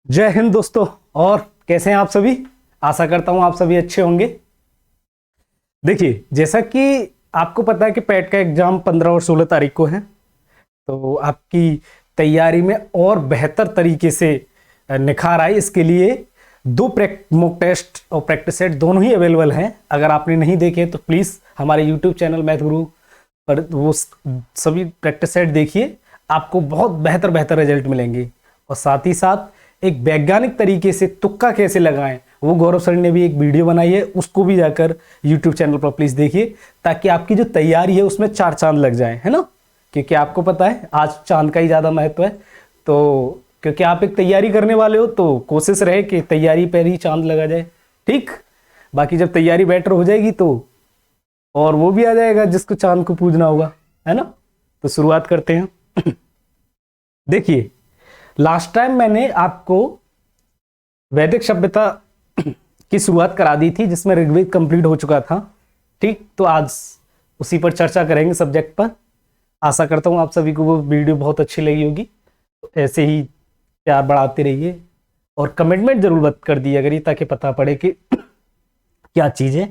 जय हिंद दोस्तों। और कैसे हैं आप सभी? आशा करता हूं आप सभी अच्छे होंगे। देखिए, जैसा कि आपको पता है कि पैट का एग्जाम 15 और 16 तारीख को है, तो आपकी तैयारी में और बेहतर तरीके से निखार आए, इसके लिए दो मॉक टेस्ट और प्रैक्टिस सेट दोनों ही अवेलेबल हैं। अगर आपने नहीं देखे तो प्लीज़ हमारे यूट्यूब चैनल मैथ गुरु पर वो सभी प्रैक्टिस सेट देखिए, आपको बहुत बेहतर बेहतर रिजल्ट मिलेंगे। और साथ ही साथ एक वैज्ञानिक तरीके से तुक्का कैसे लगाएं, वो गौरव सर ने भी एक वीडियो बनाई है, उसको भी जाकर यूट्यूब चैनल पर प्लीज़ देखिए, ताकि आपकी जो तैयारी है उसमें चार चांद लग जाए, है ना। क्योंकि आपको पता है आज चांद का ही ज़्यादा महत्व है। तो क्योंकि आप एक तैयारी करने वाले हो, तो कोशिश रहे कि तैयारी पर ही चांद लगा जाए। ठीक, बाकी जब तैयारी बेटर हो जाएगी तो और वो भी आ जाएगा जिसको चांद को पूजना होगा, है ना। तो शुरुआत करते हैं। देखिए, लास्ट टाइम मैंने आपको वैदिक सभ्यता की शुरुआत करा दी थी, जिसमें ऋग्वेद कंप्लीट हो चुका था। ठीक, तो आज उसी पर चर्चा करेंगे सब्जेक्ट पर। आशा करता हूँ आप सभी को वो वीडियो बहुत अच्छी लगी होगी। तो ऐसे ही प्यार बढ़ाते रहिए और कमेंटमेंट जरूर मत कर दिया करिए, ताकि पता पड़े कि क्या चीज़ें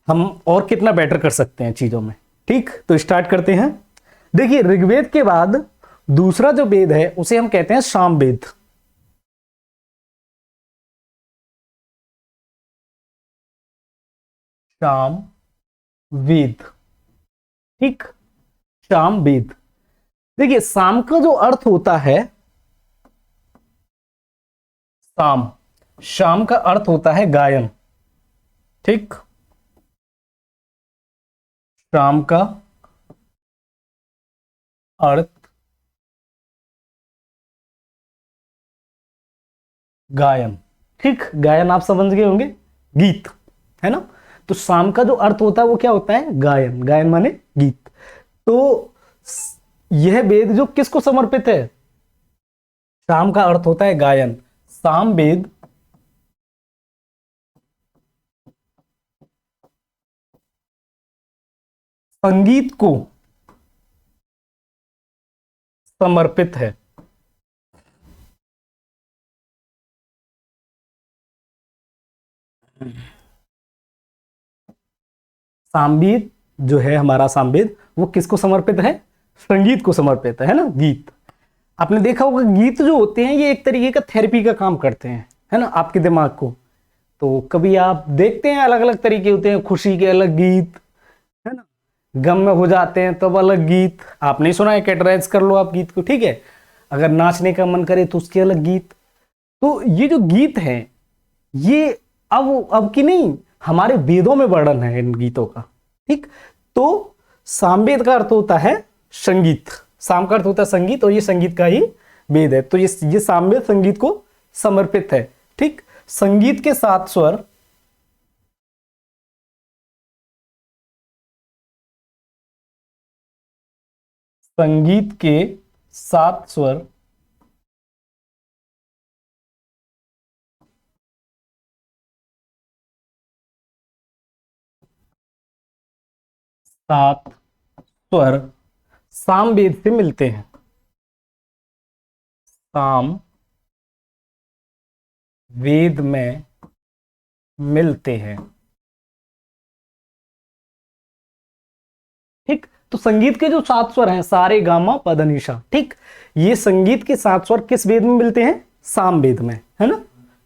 हम और कितना बेटर कर सकते हैं चीज़ों में। ठीक, तो स्टार्ट करते हैं। देखिए, ऋग्वेद के बाद दूसरा जो वेद है उसे हम कहते हैं सामवेद। साम वेद। ठीक, साम वेद। देखिए, साम का जो अर्थ होता है, साम शाम का अर्थ होता है गायन। ठीक, शाम का अर्थ गायन। ठीक, गायन आप समझ गए होंगे, गीत, है ना। तो शाम का जो अर्थ होता है वो क्या होता है? गायन। गायन माने गीत। तो यह वेद जो किसको समर्पित है? शाम का अर्थ होता है गायन। साम वेद संगीत को समर्पित है। सामवेद जो है हमारा सामवेद, वो किसको समर्पित है? संगीत को समर्पित है ना, गीत। आपने देखा होगा गीत जो होते हैं ये एक तरीके का थेरेपी का काम करते हैं, है ना, आपके दिमाग को। तो कभी आप देखते हैं अलग अलग तरीके होते हैं, खुशी के अलग गीत, है ना, गम में हो जाते हैं तब अलग गीत। आपने सुना है, कैटेगराइज कर लो आप गीत को, ठीक है। अगर नाचने का मन करे तो उसके अलग गीत। तो ये जो गीत हैं, ये अब की नहीं, हमारे वेदों में वर्णन है इन गीतों का। ठीक, तो सामवेद का अर्थ होता है संगीत। साम का अर्थ होता है संगीत, और ये संगीत का ही वेद है। तो ये सामवेद संगीत को समर्पित है। ठीक, संगीत के सात स्वर, संगीत के सात स्वर सात स्वर सामवेद से मिलते हैं। साम वेद में मिलते हैं। ठीक, तो संगीत के जो सात स्वर हैं, सारे गामा पदनिशा, ठीक, ये संगीत के सात स्वर किस वेद में मिलते हैं? साम वेद में, है ना।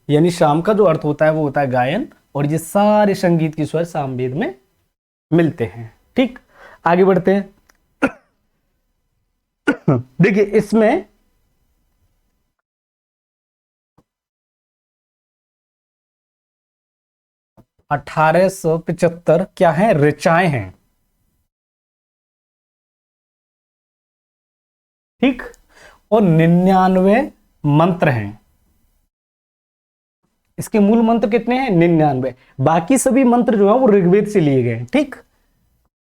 यानी शाम का जो अर्थ होता है वो होता है गायन, और ये सारे संगीत के स्वर साम वेद में मिलते हैं। ठीक, आगे बढ़ते हैं। देखिए, इसमें 1875 क्या है? ऋचाएं हैं। ठीक, और 99 मंत्र हैं। इसके मूल मंत्र कितने हैं? 99। बाकी सभी मंत्र जो है वो ऋग्वेद से लिए गए हैं। ठीक,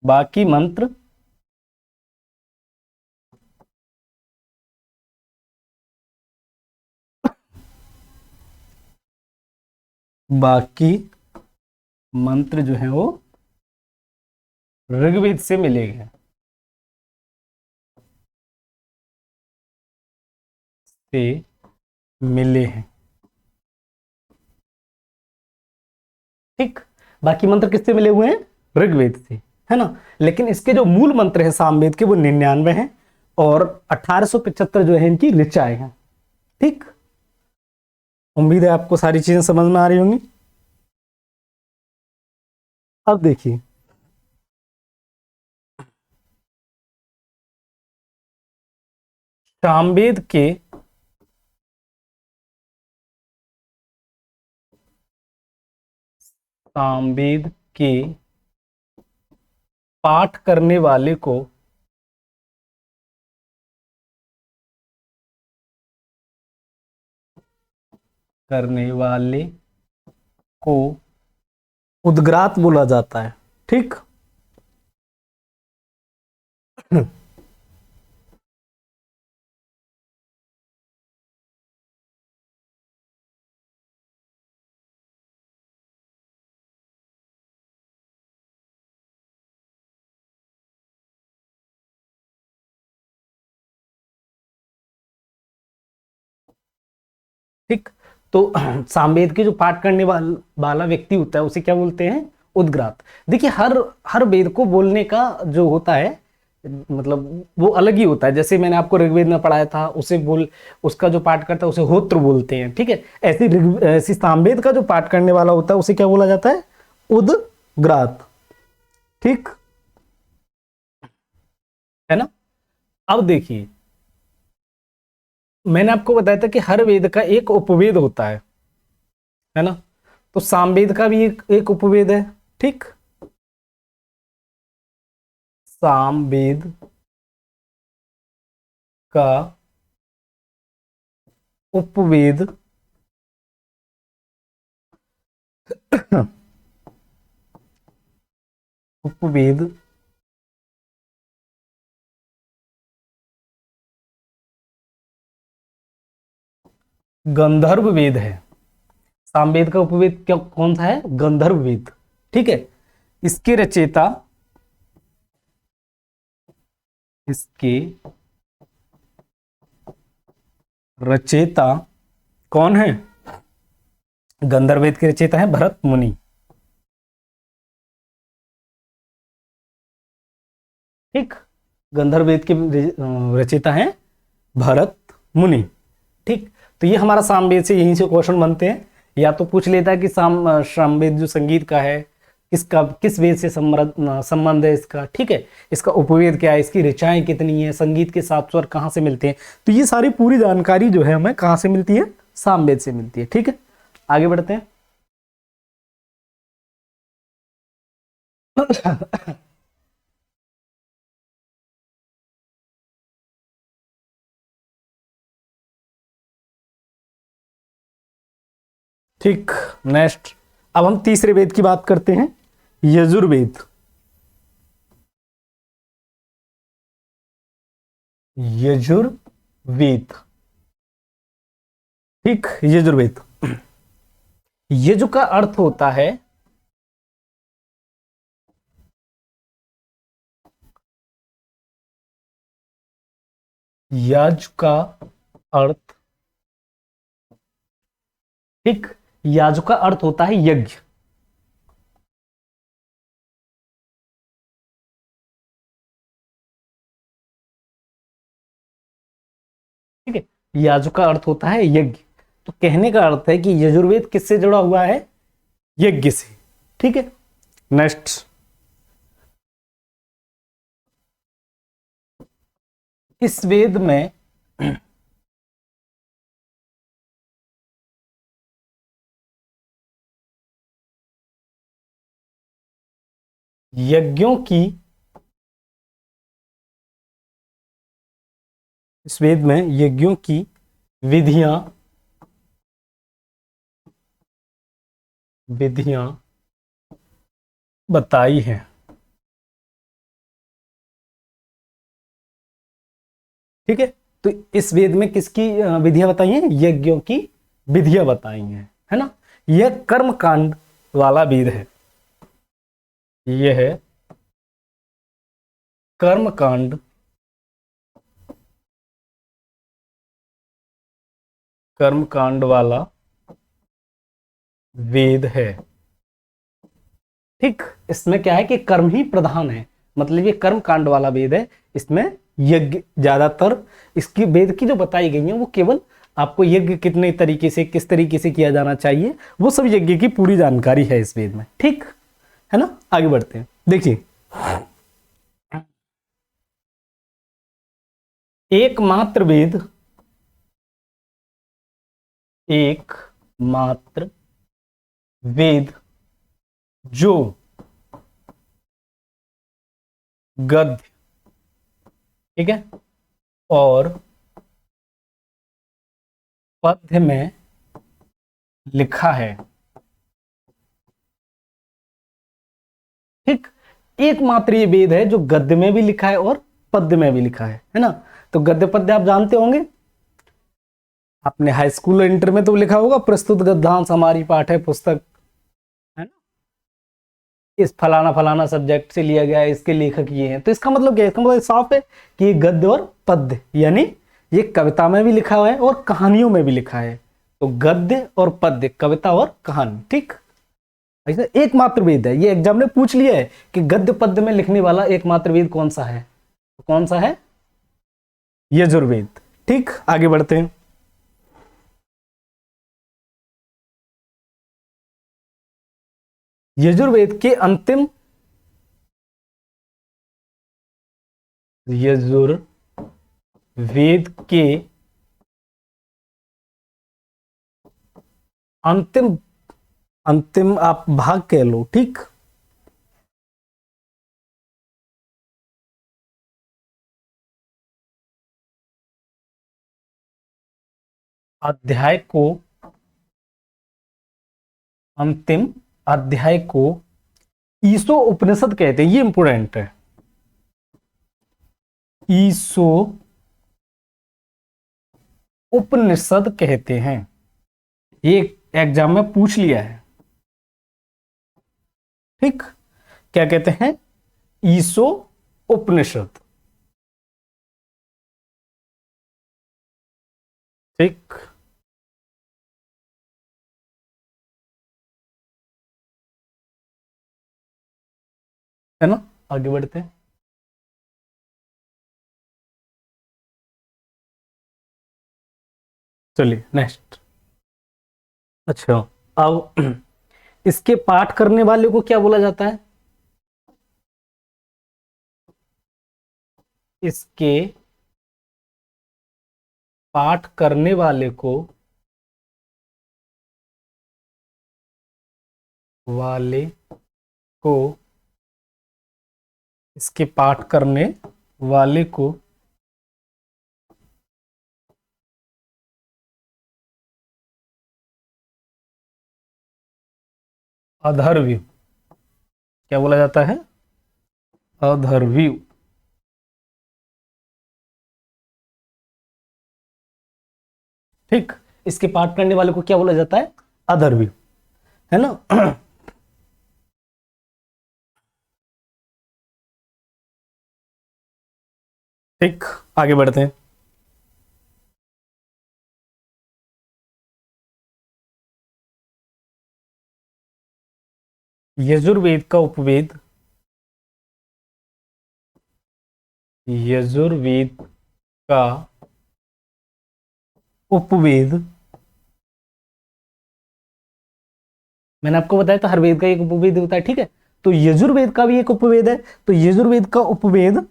बाकी मंत्र बाकी मंत्र जो है वो ऋग्वेद से मिले गए, से मिले हैं। ठीक। बाकी मंत्र किससे मिले हुए हैं? ऋग्वेद से, है ना। लेकिन इसके जो मूल मंत्र है सामवेद के वो 99 हैं और 1875 जो है इनकी ऋचाएं हैं। ठीक, उम्मीद है आपको सारी चीजें समझ में आ रही होंगी। अब देखिए, सामवेद के सामवेद के पाठ करने वाले को करने वाले को उद्ग्रात बोला जाता है। ठीक। ठीक। तो सामवेद के जो पाठ करने वाला व्यक्ति होता है उसे क्या बोलते हैं? उद्ग्रात। देखिए, हर हर वेद को बोलने का जो होता है मतलब वो अलग ही होता है। जैसे मैंने आपको ऋग्वेद में पढ़ाया था, उसे बोल उसका जो पाठ करता है उसे होत्र बोलते हैं। ठीक है, ऐसी सामवेद का जो पाठ करने वाला होता है उसे क्या बोला जाता है? उद्ग्रात। ठीक है ना। अब देखिए, मैंने आपको बताया था कि हर वेद का एक उपवेद होता है ना। तो सामवेद का भी एक उपवेद है। ठीक। सामवेद का उपवेद उपवेद गंधर्व वेद है। सामवेद का उपवेद क्या कौन सा है? गंधर्व वेद। ठीक है। इसके रचयिता इसके रचयिता कौन है? गंधर्व वेद के रचयिता है भरत मुनि। ठीक। गंधर्व वेद के रचयिता हैं भरत मुनि। ठीक। तो ये हमारा सामवेद से यहीं से क्वेश्चन बनते हैं। या तो पूछ लेता है कि सामवेद जो संगीत का है किस वेद से संबंध है इसका। ठीक है, इसका उपवेद क्या है, इसकी ऋचाएं कितनी है, संगीत के सात स्वर कहाँ से मिलते हैं। तो ये सारी पूरी जानकारी जो है हमें कहाँ से मिलती है? सामवेद से मिलती है। ठीक है, आगे बढ़ते हैं। ठीक, नेक्स्ट। अब हम तीसरे वेद की बात करते हैं, यजुर्वेद। यजुर्वेद। ठीक, यजुर्वेद। यजु का अर्थ होता है यज का अर्थ। ठीक, याजु का अर्थ होता है यज्ञ। ठीक है, याजु का अर्थ होता है यज्ञ। तो कहने का अर्थ है कि यजुर्वेद किससे जुड़ा हुआ है? यज्ञ से। ठीक है, नेक्स्ट। इस वेद में यज्ञों की इस वेद में यज्ञों की विधियां विधियां बताई हैं। ठीक है, तो इस वेद में किसकी विधियां बताई हैं? यज्ञों की विधियां बताई हैं, है ना। यह कर्म कांड वाला वेद है। यह कर्म कांड कर्म कांड वाला वेद है। ठीक, इसमें क्या है कि कर्म ही प्रधान है, मतलब ये कर्म कांड वाला वेद है। इसमें यज्ञ ज्यादातर, इसकी वेद की जो बताई गई है वो केवल आपको यज्ञ कितने तरीके से, किस तरीके से किया जाना चाहिए, वो सब यज्ञ की पूरी जानकारी है इस वेद में। ठीक है ना, आगे बढ़ते हैं। देखिए, एकमात्र वेद, एक मात्र वेद जो गद्य, ठीक है, और पद्य में लिखा है। ठीक, एकमात्र ये वेद है जो गद्य में भी लिखा है और पद्य में भी लिखा है ना। तो गद्य पद्य आप जानते होंगे, आपने हाई स्कूल और इंटर में तो लिखा होगा, प्रस्तुत गद्यांश हमारी पाठ है पुस्तक, है ना, इस फलाना फलाना सब्जेक्ट से लिया गया है, इसके लेखक ये हैं। तो इसका मतलब क्या है, इसका मतलब साफ है कि ये गद्य और पद्य, यानी ये कविता में भी लिखा हुआ है और कहानियों में भी लिखा है। तो गद्य और पद्य, कविता और कहानी। ठीक, ऐसा एकमात्र वेद है, ये एग्जाम ने पूछ लिया है कि गद्य पद्य में लिखने वाला एकमात्र वेद कौन सा है, तो कौन सा है, यजुर्वेद। ठीक, आगे बढ़ते हैं। यजुर्वेद के अंतिम, यजुर्वेद के अंतिम, अंतिम आप भाग कह लो, ठीक, अध्याय को, अंतिम अध्याय को ईसो उपनिषद कहते हैं। ये इंपोर्टेंट है, ईसो उपनिषद कहते हैं, ये एग्जाम में पूछ लिया है। ठीक, क्या कहते हैं, ईसो उपनिषद। ठीक, है ना, आगे बढ़ते हैं। चलिए नेक्स्ट। अच्छा, अब इसके पाठ करने वाले को क्या बोला जाता है, इसके पाठ करने वाले वाले को, इसके पाठ करने वाले को अधर्व्य, क्या बोला जाता है, अधर्व्य। ठीक, इसके पाठ करने वाले को क्या बोला जाता है, अधर्व्य, है ना। ठीक, आगे बढ़ते हैं। यजुर्वेद का उपवेद, यजुर्वेद का उपवेद, मैंने आपको बताया था हर वेद का एक उपवेद होता है। ठीक है, तो यजुर्वेद का भी एक उपवेद है। तो यजुर्वेद का उपवेद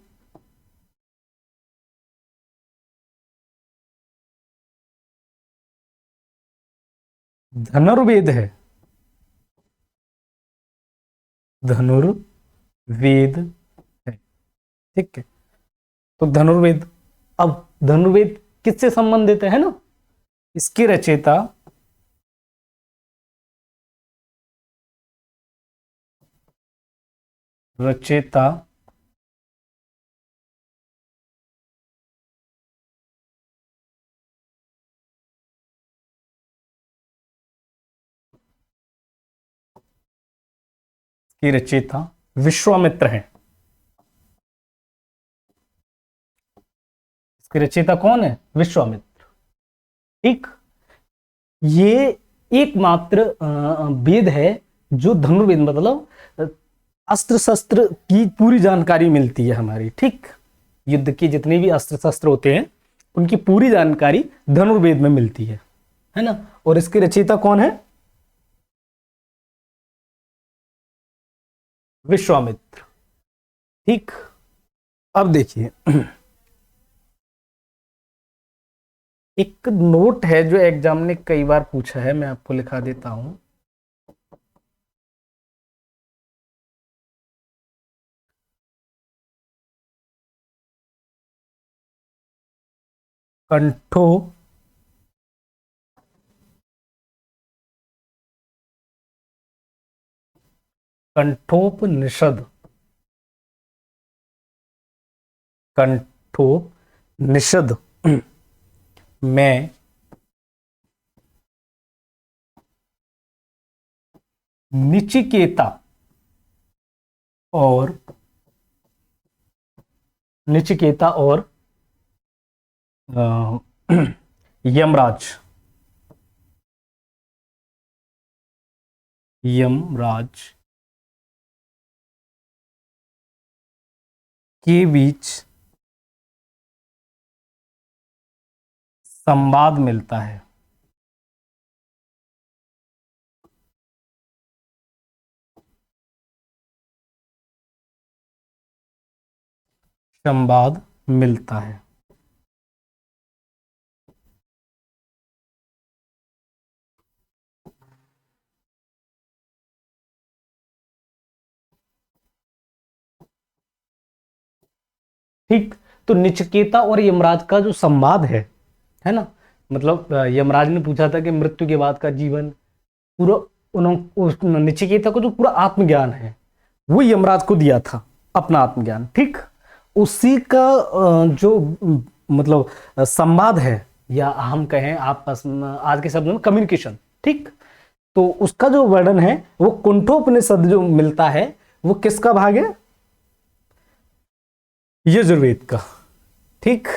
धनुर्वेद है, धनुर्वेद है। ठीक है, तो धनुर्वेद, अब धनुर्वेद किससे संबंधित है ना, इसके रचयिता रचयिता की रचयिता विश्वामित्र हैं। इसके रचयिता कौन है, विश्वामित्र। ठीक, ये एकमात्र वेद है जो धनुर्वेद, मतलब अस्त्र शस्त्र की पूरी जानकारी मिलती है हमारी, ठीक। युद्ध के जितने भी अस्त्र शस्त्र होते हैं उनकी पूरी जानकारी धनुर्वेद में मिलती है ना। और इसके रचयिता कौन है? विश्वामित्र, ठीक। अब देखिए एक नोट है जो एग्जाम ने कई बार पूछा है, मैं आपको लिखा देता हूं। कंठो कंठोपनिषद, कंठोपनिषद में निचिकेता और यमराज के बीच संवाद मिलता है। संवाद मिलता है। ठीक। तो निचकेता और यमराज का जो संवाद है ना, मतलब यमराज ने पूछा था कि मृत्यु के बाद का जीवन पूरा, उन्होंने निचकेता को जो पूरा आत्मज्ञान है वो यमराज को दिया था, अपना आत्मज्ञान, ठीक। उसी का जो मतलब संवाद है, या हम कहें आपस में आज के शब्द में कम्युनिकेशन, ठीक। तो उसका जो वर्णन है वो कुंठोपनिषद जो मिलता है वो किसका भाग है? यजुर्वेद का, ठीक।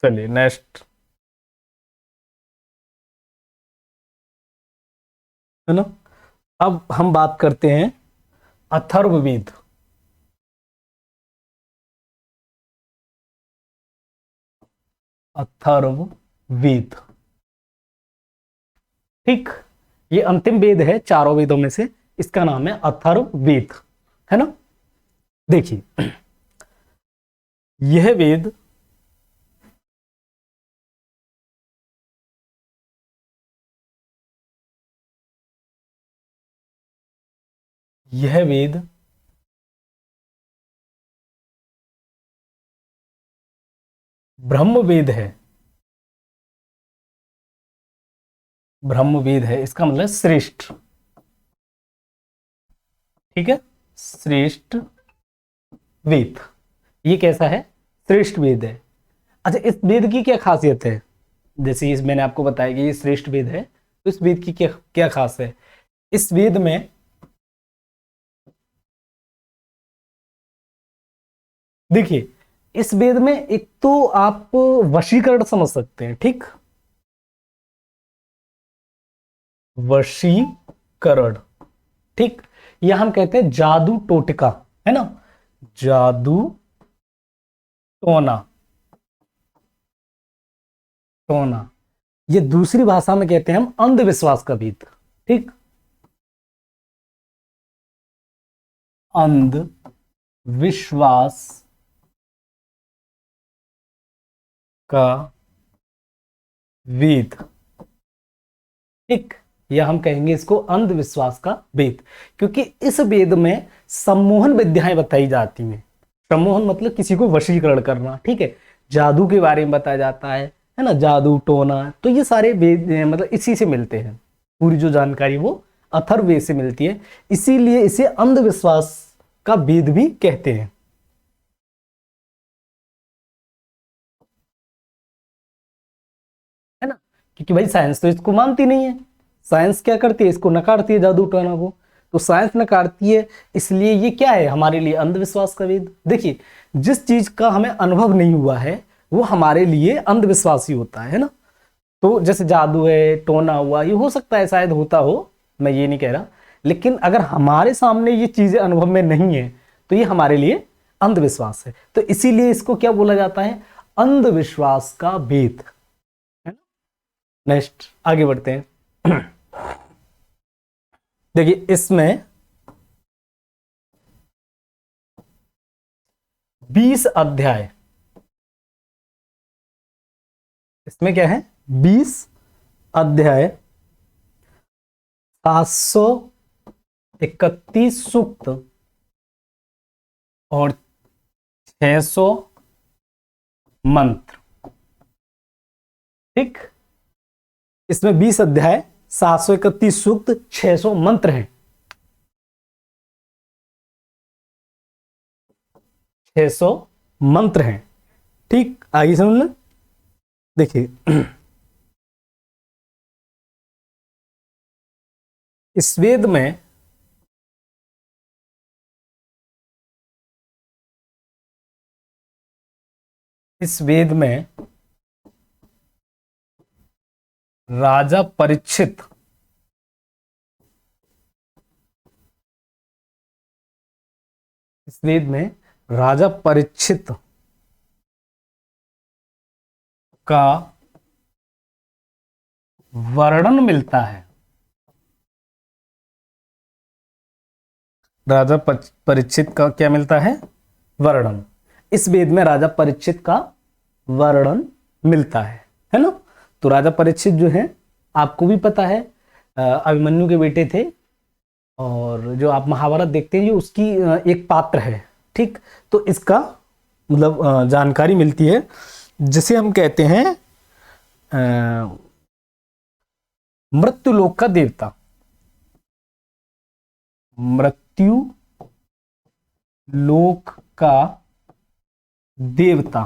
चलिए नेक्स्ट, है ना। अब हम बात करते हैं अथर्ववेद। अथर्ववेद, ठीक। ये अंतिम वेद है चारों वेदों में से, इसका नाम है अथर्ववेद, है ना। देखिए यह वेद यह वेद ब्रह्मवेद है। ब्रह्मवेद है इसका मतलब श्रेष्ठ, ठीक है, श्रेष्ठ वेद। ये कैसा है? श्रेष्ठ वेद है। अच्छा, इस वेद की क्या खासियत है? जैसे इस मैंने आपको बताया कि ये श्रेष्ठ वेद है, तो इस वेद की क्या क्या खास है? इस वेद में देखिए, इस वेद में एक तो आप वशीकरण समझ सकते हैं, ठीक। वशीकरण, ठीक। यह हम कहते हैं जादू टोटका, है ना, जादू टोना, टोना। ये दूसरी भाषा में कहते हैं हम अंधविश्वास का वेद, ठीक। अंधविश्वास का वेद, ठीक। या हम कहेंगे इसको अंधविश्वास का वेद, क्योंकि इस वेद में सम्मोहन विद्याएं बताई जाती हैं। सम्मोहन मतलब किसी को वशीकरण करना, ठीक है। जादू के बारे में बताया जाता है ना, जादू टोना। तो ये सारे वेद मतलब इसी से मिलते हैं, पूरी जो जानकारी वो अथर्ववेद से मिलती है, इसीलिए इसे अंधविश्वास का वेद भी कहते हैं, है ना। क्योंकि भाई साइंस तो इसको मानती नहीं है, साइंस क्या करती है? इसको नकारती है, जादू टोना को। तो साइंस नकारती है, इसलिए ये क्या है हमारे लिए? अंधविश्वास का वेद। देखिए, जिस चीज का हमें अनुभव नहीं हुआ है वो हमारे लिए अंधविश्वास ही होता है ना। तो जैसे जादू है, टोना हुआ, ये हो सकता है शायद होता हो, मैं ये नहीं कह रहा, लेकिन अगर हमारे सामने ये चीजें अनुभव में नहीं है तो ये हमारे लिए अंधविश्वास है। तो इसीलिए इसको क्या बोला जाता है, अंधविश्वास का भेद, है ना। नेक्स्ट आगे बढ़ते हैं। देखिए इसमें 20 अध्याय, इसमें क्या है 20 अध्याय, 731 सूक्त और 600 मंत्र। ठीक, इसमें 20 अध्याय, 731 सूक्त, 600 मंत्र हैं। 600 मंत्र हैं। ठीक, आगे समझ लें। देखिए इस वेद में राजा परीक्षित राजा परीक्षित का वर्णन मिलता है। राजा परीक्षित का क्या मिलता है, वर्णन। इस वेद में राजा परीक्षित का वर्णन मिलता है ना। तो राजा परीक्षित जो है, आपको भी पता है, अभिमन्यु के बेटे थे, और जो आप महाभारत देखते हैं, ये उसकी एक पात्र है। ठीक, तो इसका मतलब जानकारी मिलती है, जिसे हम कहते हैं मृत्युलोक का देवता, मृत्यु लोक का देवता।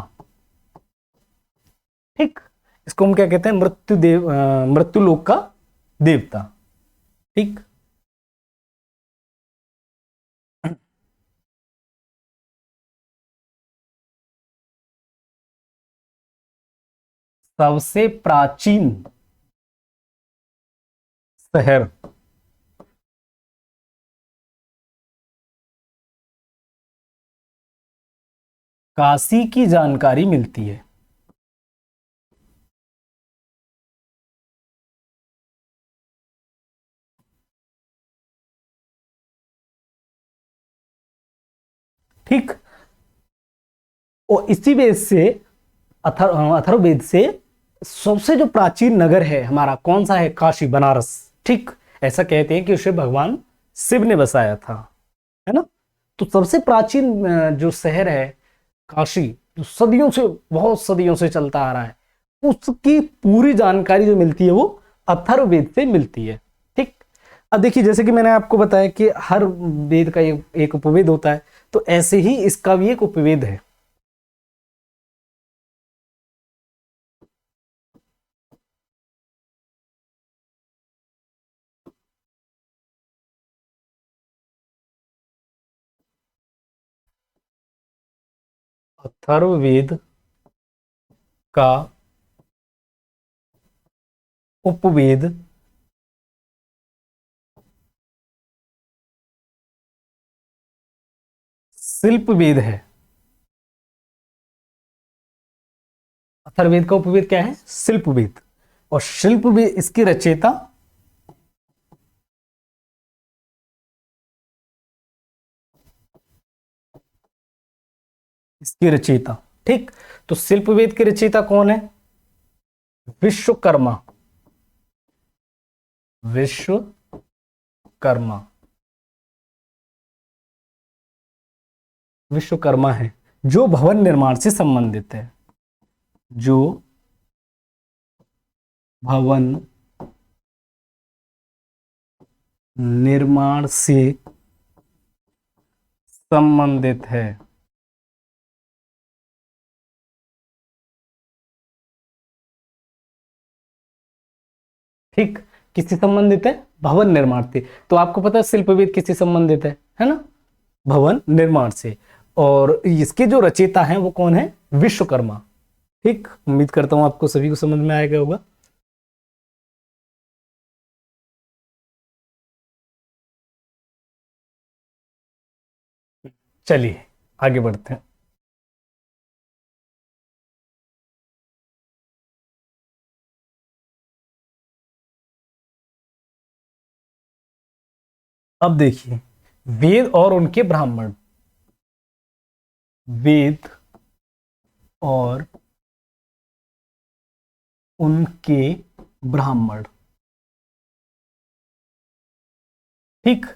ठीक, इसको हम क्या कहते हैं, मृत्युलोक का देवता। ठीक, सबसे प्राचीन शहर काशी की जानकारी मिलती है। ठीक, और इसी वेद से, अथर्ववेद से सबसे जो प्राचीन नगर है हमारा कौन सा है, काशी, बनारस। ठीक, ऐसा कहते हैं कि उसे भगवान शिव ने बसाया था, है ना। तो सबसे प्राचीन जो शहर है काशी, जो सदियों से, बहुत सदियों से चलता आ रहा है, उसकी पूरी जानकारी जो मिलती है वो अथर्ववेद से मिलती है। ठीक, अब देखिए जैसे कि मैंने आपको बताया कि हर वेद का एक उपवेद होता है, तो ऐसे ही इसका भी एक उपवेद है। अथर्ववेद का उपवेद शिल्पवेद है। अथर्ववेद का उपवेद क्या है, शिल्पवेद। और शिल्पवेद, इसकी रचयिता ठीक, तो शिल्पवेद के रचयिता कौन है, विश्वकर्मा। विश्वकर्मा है, जो भवन निर्माण से संबंधित है, जो भवन निर्माण से संबंधित है। ठीक, किससे संबंधित है, भवन निर्माण से। तो आपको पता है शिल्पवेद किससे संबंधित है ना, भवन निर्माण से। और इसके जो रचयिता हैं वो कौन है, विश्वकर्मा। ठीक, उम्मीद करता हूं आपको सभी को समझ में आएगा होगा। चलिए आगे बढ़ते हैं। अब देखिए वेद और उनके ब्राह्मण। वेद और उनके ब्राह्मण। ठीक,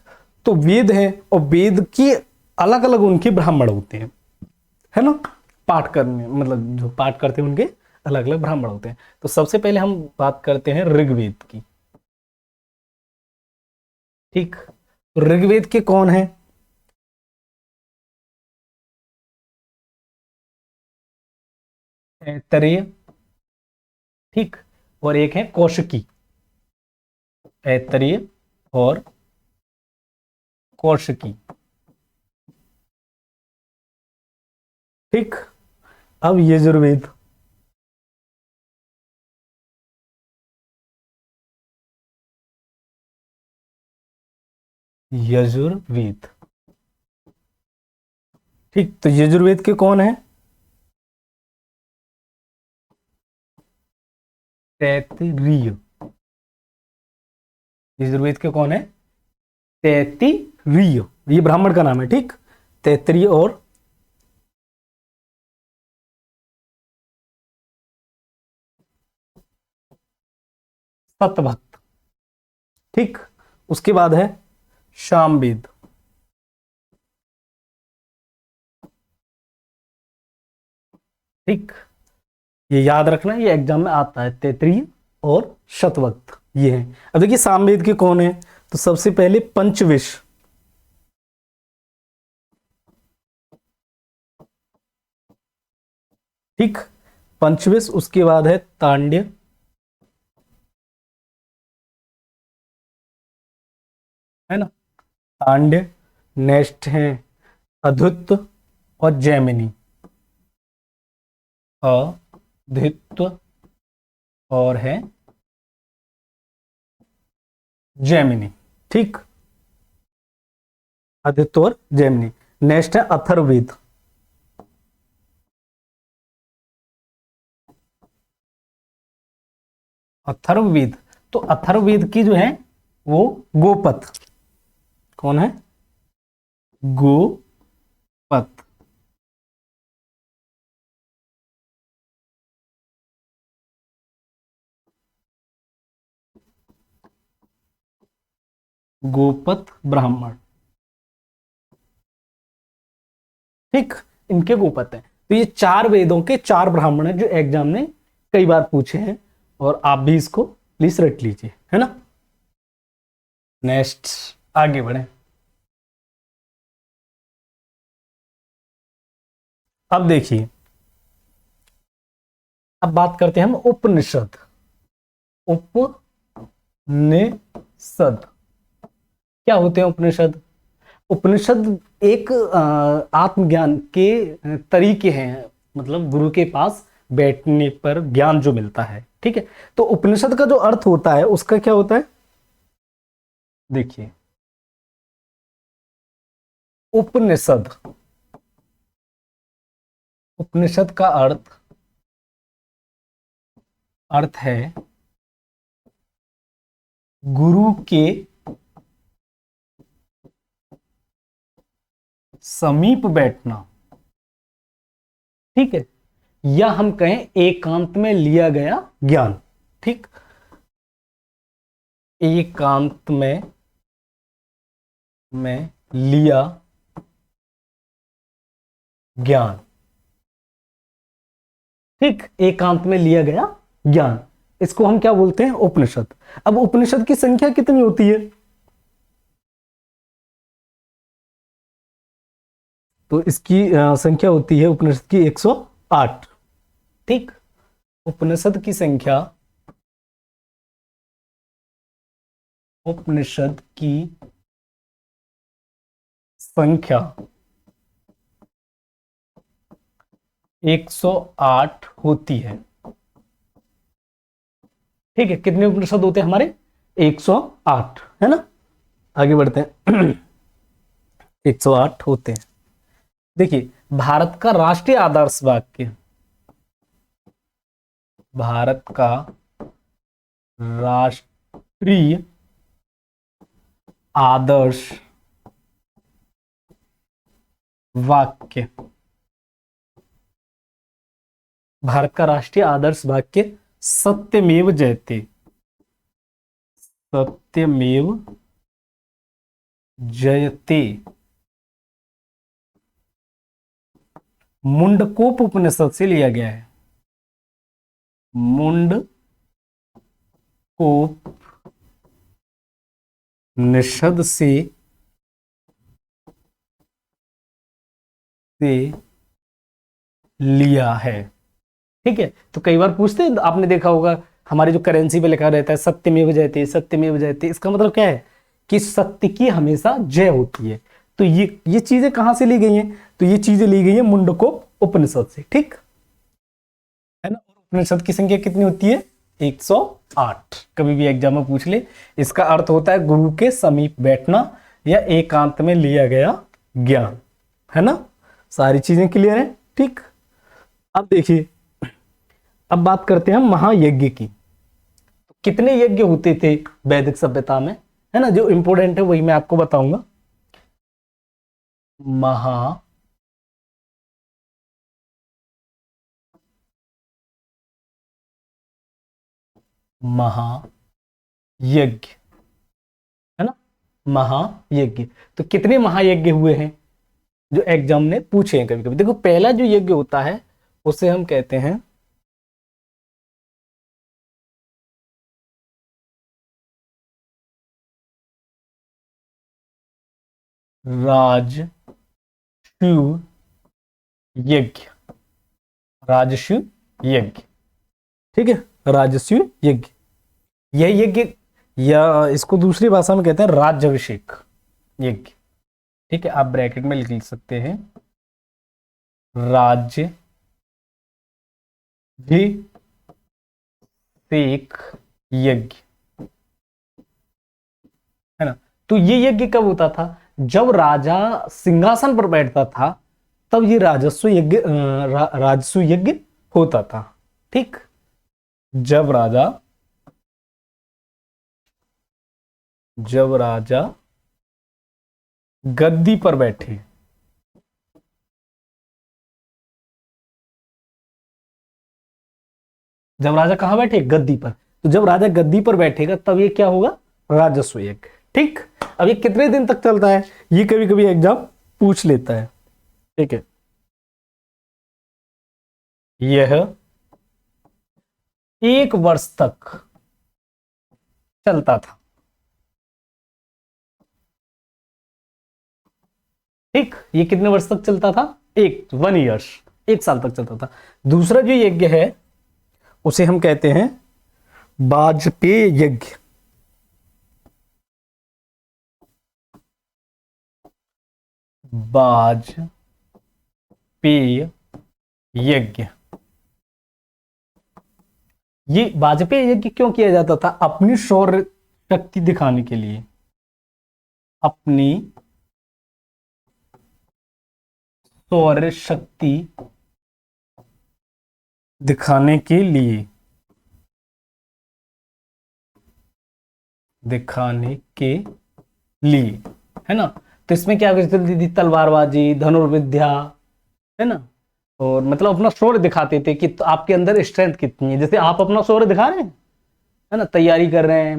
तो वेद है और वेद की अलग अलग उनके ब्राह्मण होते हैं, है ना। पाठ करने मतलब जो पाठ करते हैं उनके अलग अलग ब्राह्मण होते हैं। तो सबसे पहले हम बात करते हैं ऋग्वेद की। ठीक, तो ऋग्वेद के कौन है? ऐतरेय। ठीक, और एक है कौशिकी। ऐतरेय और कौशिकी। ठीक, अब यजुर्वेद। यजुर्वेद। ठीक, तो यजुर्वेद के कौन है? तैत्तिरीय। यजुर्वेद के कौन है? तैत्तिरीय, ये ब्राह्मण का नाम है। ठीक, तैत्तिरीय और सतभक्त। ठीक, उसके बाद है सामवेद। ठीक, ये याद रखना, ये एग्जाम में आता है, तैत्तिरीय और शतवक्त ये है। अब देखिए सामवेद के कौन है, तो सबसे पहले पंचविश। ठीक, पंचविश। उसके बाद है तांड्य। है ना, तांड्य। नेक्स्ट है अद्वित्व और जैमिनी। अद्वित्व और है जैमिनी। ठीक, आदित्य और जैमिनी। नेक्स्ट है अथर्ववेद। अथर्ववेद, तो अथर्ववेद की जो है वो गोपथ। कौन है? गोपथ। गोपथ ब्राह्मण। ठीक, इनके गोपथ हैं। तो ये चार वेदों के चार ब्राह्मण हैं जो एग्जाम में कई बार पूछे हैं, और आप भी इसको प्लीज रट लीजिए, है ना। नेक्स्ट आगे बढ़े। अब देखिए, अब बात करते हैं हम उपनिषद। उपनिषद क्या होते हैं? उपनिषद, उपनिषद एक आत्मज्ञान के तरीके हैं, मतलब गुरु के पास बैठने पर ज्ञान जो मिलता है। ठीक है, तो उपनिषद का जो अर्थ होता है उसका क्या होता है? देखिए, उपनिषद, उपनिषद का अर्थ अर्थ है गुरु के समीप बैठना। ठीक है, या हम कहें एकांत में लिया गया ज्ञान। ठीक, एकांत में लिया ज्ञान। ठीक, एकांत में लिया गया ज्ञान, इसको हम क्या बोलते हैं? उपनिषद। अब उपनिषद की संख्या कितनी होती है? तो इसकी संख्या होती है उपनिषद की 108। ठीक, उपनिषद की संख्या, उपनिषद की संख्या 108 होती है। ठीक है, कितने उपनिषद होते हैं हमारे? 108, है ना। आगे बढ़ते हैं। 108 होते हैं। देखिए, भारत का राष्ट्रीय आदर्श वाक्य, भारत का राष्ट्रीय आदर्श वाक्य, भारत का राष्ट्रीय आदर्श वाक्य सत्यमेव जयते, सत्यमेव जयते, मुंडकोप उपनिषद से लिया गया है। मुंडकोप निषद से लिया है। ठीक है, तो कई बार पूछते हैं, आपने देखा होगा हमारी जो करेंसी पे लिखा रहता है सत्यमेव जयते, सत्यमेव जयते, इसका मतलब क्या है कि सत्य की हमेशा जय होती है। तो ये चीजें कहां से ली गई हैं? तो ये चीजें ली गई है मुंडकोप उपनिषद से। ठीक है ना। और उपनिषद की संख्या कितनी होती है? 108। कभी भी एग्जाम में पूछ ले, इसका अर्थ होता है गुरु के समीप बैठना या एकांत में लिया गया ज्ञान, है ना। सारी चीजें क्लियर है। ठीक, अब देखिए, अब बात करते हैं महायज्ञ की। कितने यज्ञ होते थे वैदिक सभ्यता में, है ना। जो इंपोर्टेंट है वही मैं आपको बताऊंगा। महायज्ञ, है ना, महायज्ञ। तो कितने महायज्ञ हुए हैं जो एग्जाम ने पूछे हैं कभी कभी। देखो, पहला जो यज्ञ होता है उसे हम कहते हैं राजसूय यज्ञ, राजसूय यज्ञ। ठीक है, राजसूय यज्ञ। यह यज्ञ, या इसको दूसरी भाषा में कहते हैं राज्याभिषेक यज्ञ। ठीक है, आप ब्रैकेट में लिख सकते हैं राज्याभिषेक यज्ञ, है ना। तो ये यज्ञ कब होता था? जब राजा सिंहासन पर बैठता था तब ये राजस्व यज्ञ, राजस्व यज्ञ होता था। ठीक, जब राजा, जब राजा गद्दी पर बैठे, जब राजा कहां बैठे? गद्दी पर। तो जब राजा गद्दी पर बैठेगा तब ये क्या होगा? राजस्व यज्ञ। ठीक, अब ये कितने दिन तक चलता है? ये कभी कभी एग्जाम पूछ लेता है। ठीक है, यह 1 वर्ष तक चलता था। ठीक, ये कितने वर्ष तक चलता था? 1 ईयर्स, 1 साल तक चलता था। दूसरा जो यज्ञ है उसे हम कहते हैं वाजपेय यज्ञ, वाजपेय यज्ञ। ये वाजपेय यज्ञ क्यों किया जाता था? अपनी सौर शक्ति दिखाने के लिए, अपनी सौर शक्ति दिखाने के लिए, दिखाने के लिए, है ना। तो इसमें क्या चलती थी? तलवारबाजी, धनुर्विद्या, है ना। और मतलब अपना शौर्य दिखाते थे कि तो आपके अंदर स्ट्रेंथ कितनी है। जैसे आप अपना शौर्य दिखा रहे हैं, है ना, तैयारी कर रहे हैं,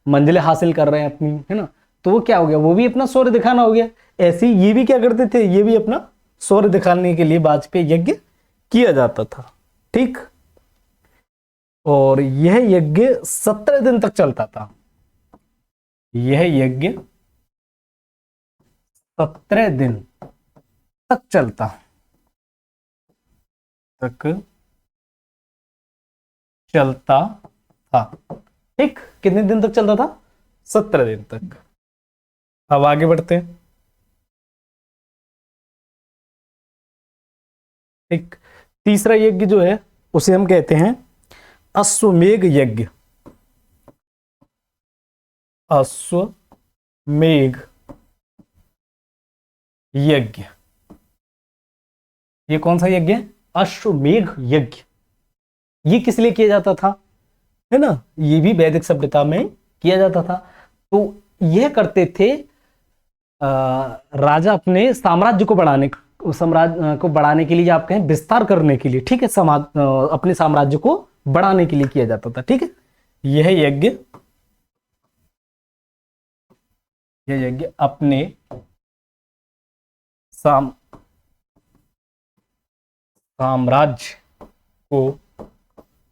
मंजिलें हासिल कर रहे हैं अपनी, है ना। तो वो क्या हो गया? वो भी अपना शौर्य दिखाना हो गया। ऐसे ही ये भी क्या करते थे? ये भी अपना शौर्य दिखाने के लिए वाजपेय यज्ञ किया जाता था। ठीक, और यह यज्ञ 17 दिन तक चलता था। यह यज्ञ 17 दिन तक चलता, तक चलता था। ठीक, कितने दिन तक चलता था? 17 दिन तक। अब आगे बढ़ते हैं। ठीक, तीसरा यज्ञ जो है उसे हम कहते हैं अश्वमेध यज्ञ, अश्वमेध यज्ञ। ये कौन सा यज्ञ है? अश्वमेघ यज्ञ। ये किस लिए किया जाता था, है ना, ये भी वैदिक सभ्यता में किया जाता था। तो यह करते थे राजा अपने साम्राज्य को बढ़ाने के लिए, आप कहें विस्तार करने के लिए, ठीक है, अपने साम्राज्य को बढ़ाने के लिए किया जाता था, ठीक है। यह यज्ञ अपने साम्राज्य को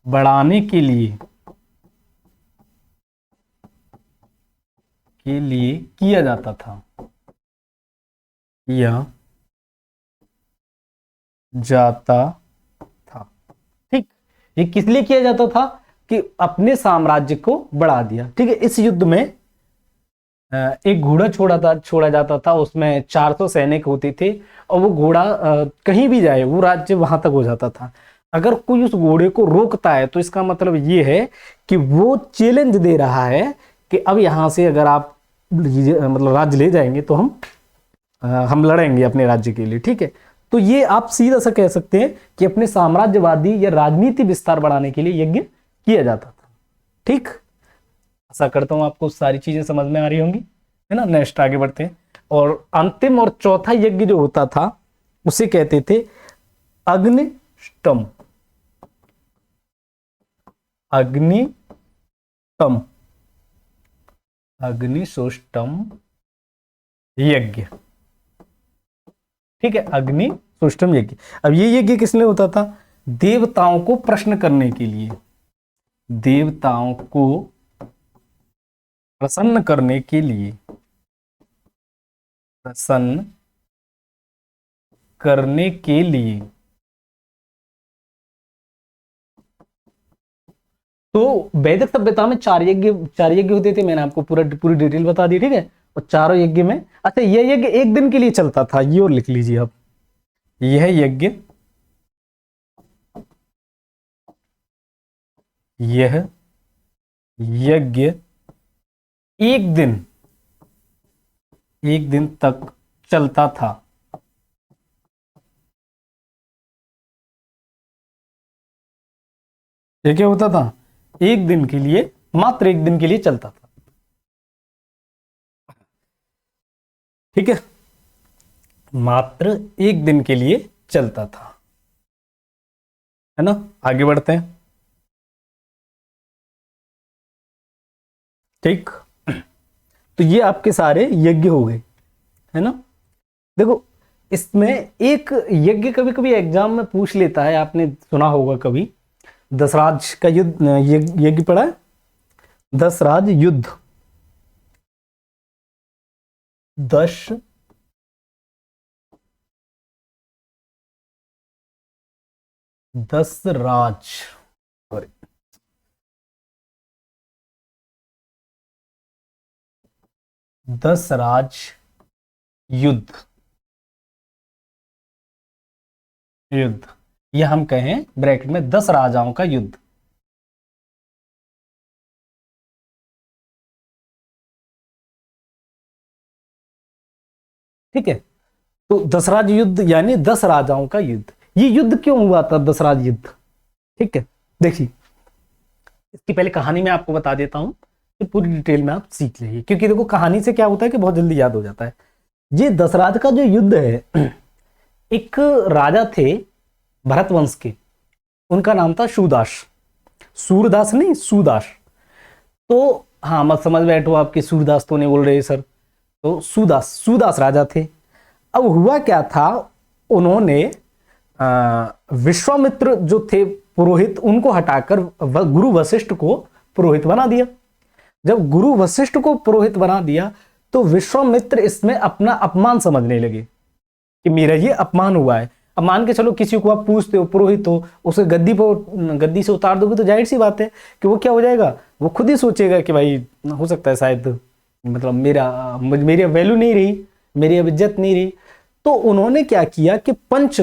बढ़ाने के लिए किया जाता था, ठीक। ये किस लिए किया जाता था? कि अपने साम्राज्य को बढ़ा दिया, ठीक है। इस युद्ध में एक घोड़ा छोड़ा जाता था, उसमें 400 सैनिक होते थे, और वो घोड़ा कहीं भी जाए वो राज्य वहां तक हो जाता था। अगर कोई उस घोड़े को रोकता है तो इसका मतलब ये है कि वो चैलेंज दे रहा है कि अब यहां से अगर आप मतलब राज्य ले जाएंगे तो हम लड़ेंगे अपने राज्य के लिए, ठीक है। तो ये आप सीधा सा कह सकते हैं कि अपने साम्राज्यवादी या राजनीति विस्तार बढ़ाने के लिए यज्ञ किया जाता था, ठीक। आशा करता हूं आपको सारी चीजें समझ में आ रही होंगी, है ना। नेक्स्ट आगे बढ़ते हैं। और अंतिम और चौथा यज्ञ जो होता था उसे कहते थे अग्निष्टम। अग्निशोष्टम यज्ञ, ठीक है, अग्निशोष्टम यज्ञ। अब ये यज्ञ किस लिए होता था? देवताओं को प्रश्न करने के लिए, देवताओं को प्रसन्न करने के लिए, तो वैदिक सभ्यता में चार यज्ञ होते थे। मैंने आपको पूरी डिटेल बता दी, ठीक है। और चारों यज्ञ में, अच्छा, यह यज्ञ एक दिन के लिए चलता था, ये और लिख लीजिए आप। यह यज्ञ एक दिन तक चलता था। ये क्या होता था? एक दिन के लिए, मात्र एक दिन के लिए चलता था, ठीक है, मात्र एक दिन के लिए चलता था, है ना। आगे बढ़ते हैं, ठीक। तो ये आपके सारे यज्ञ हो गए, है ना। देखो, इसमें एक यज्ञ कभी कभी एग्जाम में पूछ लेता है, आपने सुना होगा कभी, दशराज का युद्ध, यज्ञ पढ़ा है, दशराज युद्ध। दशराज युद्ध, ये हम कहें ब्रैकेट में 10 राजाओं का युद्ध, ठीक है। तो दशराज युद्ध यानी 10 राजाओं का युद्ध। ये युद्ध क्यों हुआ था, दशराज युद्ध, ठीक है। देखिए, इसकी पहले कहानी मैं आपको बता देता हूं, तो पूरी डिटेल में आप सीख लीजिए, क्योंकि देखो कहानी से क्या होता है कि बहुत जल्दी याद हो जाता है। ये दशराज का जो युद्ध है, एक राजा थे भरत वंश के, उनका नाम था सूरदास। सूरदास नहीं, सूरदास। तो हाँ, मत समझ बैठो आपके सूरदास तो नहीं बोल रहे सर। तो सूरदास राजा थे। अब हुआ क्या था, उन्होंने विश्वामित्र जो थे पुरोहित, उनको हटाकर गुरु वशिष्ठ को पुरोहित बना दिया। जब गुरु वशिष्ठ को पुरोहित बना दिया तो विश्वामित्र इसमें अपना अपमान समझने लगे कि मेरा ये अपमान हुआ है। अब मान के चलो, किसी को आप पूछते हो, पुरोहित हो, उसे गद्दी से उतार दोगे तो जाहिर सी बात है कि वो क्या हो जाएगा, वो खुद ही सोचेगा कि भाई हो सकता है शायद मतलब मेरी वैल्यू नहीं रही, मेरी अब इज्जत नहीं रही। तो उन्होंने क्या किया कि पंच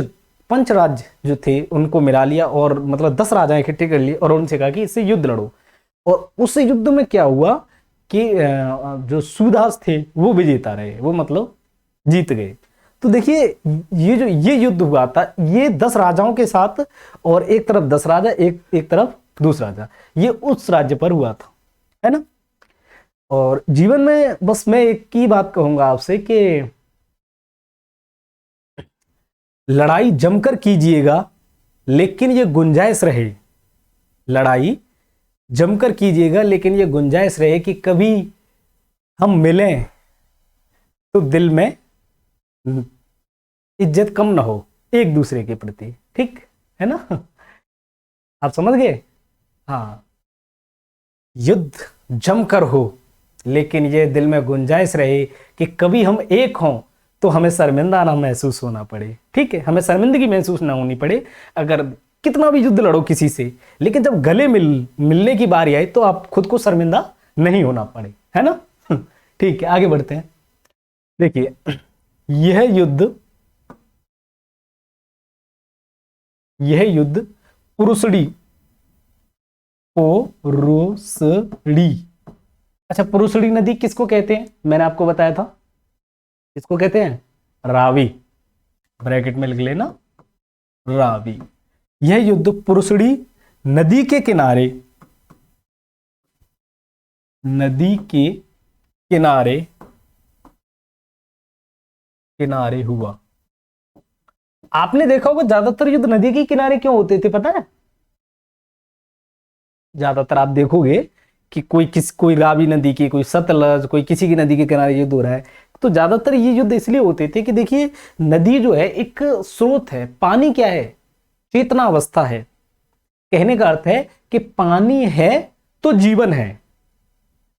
राज्य जो थे उनको मिला लिया, और मतलब 10 राजा इकट्ठे कर लिए, और उनसे कहा कि इससे युद्ध लड़ो। और उस युद्ध में क्या हुआ कि जो सूरदास थे वो विजेता रहे, वो मतलब जीत गए। तो देखिए ये युद्ध हुआ था, ये 10 राजाओं के साथ, और एक तरफ 10 राजा, एक तरफ दूसरा राजा, ये उस राज्य पर हुआ था, है ना। और जीवन में बस मैं एक ही बात कहूंगा आपसे कि लड़ाई जमकर कीजिएगा, लेकिन ये गुंजाइश रहे, लड़ाई जमकर कीजिएगा लेकिन ये गुंजाइश रहे कि कभी हम मिलें तो दिल में इज्जत कम ना हो एक दूसरे के प्रति, ठीक है ना। आप समझ गए। हाँ, युद्ध जमकर हो लेकिन ये दिल में गुंजाइश रहे कि कभी हम एक हों तो हमें शर्मिंदा ना महसूस होना पड़े, ठीक है, हमें शर्मिंदगी महसूस ना होनी पड़े अगर कितना भी युद्ध लड़ो किसी से, लेकिन जब गले मिलने की बारी आई तो आप खुद को शर्मिंदा नहीं होना पड़े, है ना। ठीक है, आगे बढ़ते हैं। देखिए यह युद्ध पुरुषड़ी, पुरुषड़ी, अच्छा पुरुषड़ी नदी किसको कहते हैं, मैंने आपको बताया था, किसको कहते हैं, रावी, ब्रैकेट में लिख लेना, रावी। यह युद्ध पुरुषड़ी नदी के किनारे, नदी के किनारे किनारे हुआ। आपने देखा होगा ज्यादातर युद्ध नदी के किनारे क्यों होते थे, पता है, ज्यादातर आप देखोगे कि कोई रावी नदी की, कोई सतलज, कोई किसी की नदी के किनारे युद्ध हो रहा है, तो ज्यादातर ये युद्ध इसलिए होते थे कि देखिए नदी जो है एक स्रोत है, पानी क्या है, चेतना अवस्था है, कहने का अर्थ है कि पानी है तो जीवन है,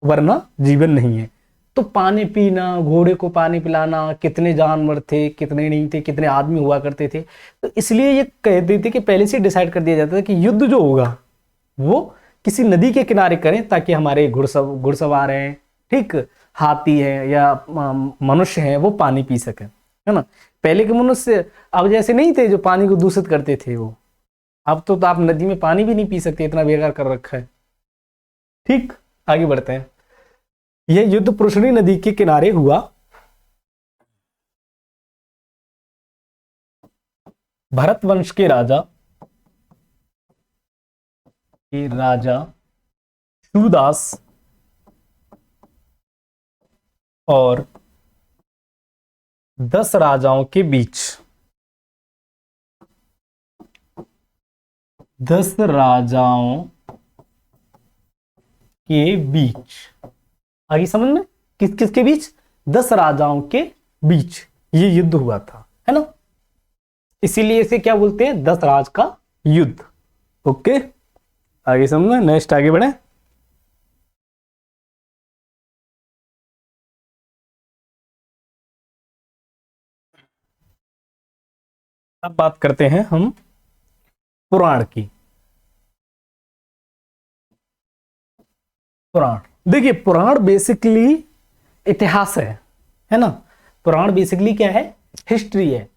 वरना जीवन नहीं है। तो पानी पीना, घोड़े को पानी पिलाना, कितने जानवर थे कितने नहीं थे, कितने आदमी हुआ करते थे, तो इसलिए ये कहते थे कि पहले से डिसाइड कर दिया जाता था कि युद्ध जो होगा वो किसी नदी के किनारे करें ताकि हमारे घुड़सवार हैं, ठीक, हाथी है या मनुष्य हैं, वो पानी पी सकें, है ना। पहले के मनुष्य अब जैसे नहीं थे जो पानी को दूषित करते थे, वो अब तो आप नदी में पानी भी नहीं पी सकते, इतना बेकार कर रखा है। ठीक, आगे बढ़ते हैं। यह युद्ध पुरुषणी नदी के किनारे हुआ। भरत वंश के राजा सूरदास और 10 राजाओं के बीच, 10 राजाओं के बीच, आगे समझ में, किस किस के बीच, 10 राजाओं के बीच ये युद्ध हुआ था, है ना, इसीलिए इसे क्या बोलते हैं, 10 राज का युद्ध। ओके, आगे समझना, नेक्स्ट आगे बढ़े। अब बात करते हैं हम पुराण की। पुराण, देखिए पुराण बेसिकली इतिहास है ना। पुराण बेसिकली क्या है, हिस्ट्री है।